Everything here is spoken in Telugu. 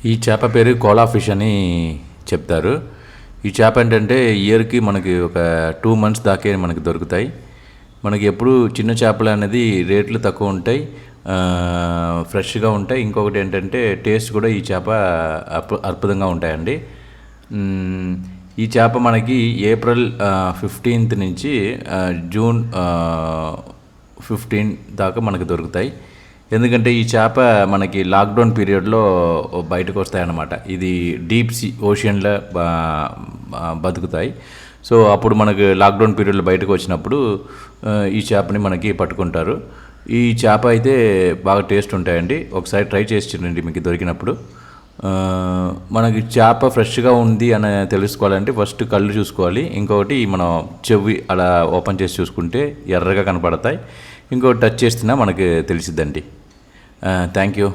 ఈ చేప పేరు కోలా ఫిష్ అని చెప్తారు. ఈ చేప ఏంటంటే ఇయర్కి మనకి ఒక 2 months దాకే మనకి దొరుకుతాయి. మనకి ఎప్పుడు చిన్న చేపలు అనేది రేట్లు తక్కువ ఉంటాయి, ఫ్రెష్గా ఉంటాయి. ఇంకొకటి ఏంటంటే టేస్ట్ కూడా ఈ చేప అద్భుతంగా ఉంటాయండి. ఈ చేప మనకి ఏప్రిల్ 15th నుంచి జూన్ 15 దాకా మనకి దొరుకుతాయి. ఎందుకంటే ఈ చేప మనకి లాక్డౌన్ పీరియడ్లో బయటకు వస్తాయన్నమాట. ఇది డీప్ సీ ఓషన్లో బతుకుతాయి. సో అప్పుడు మనకి లాక్డౌన్ పీరియడ్లో బయటకు వచ్చినప్పుడు ఈ చేపని మనకి పట్టుకుంటారు. ఈ చేప అయితే బాగా టేస్ట్ ఉంటాయండి. ఒకసారి ట్రై చేసి చూడండి మీకు దొరికినప్పుడు. మనకి చేప ఫ్రెష్గా ఉంది అని తెలుసుకోవాలంటే ఫస్ట్ కళ్ళు చూసుకోవాలి. ఇంకొకటి మనం చెవి అలా ఓపెన్ చేసి చూసుకుంటే ఎర్రగా కనపడతాయి. ఇంకొకటి టచ్ చేస్తున్నా మనకి తెలిసిద్దండి. Thank you.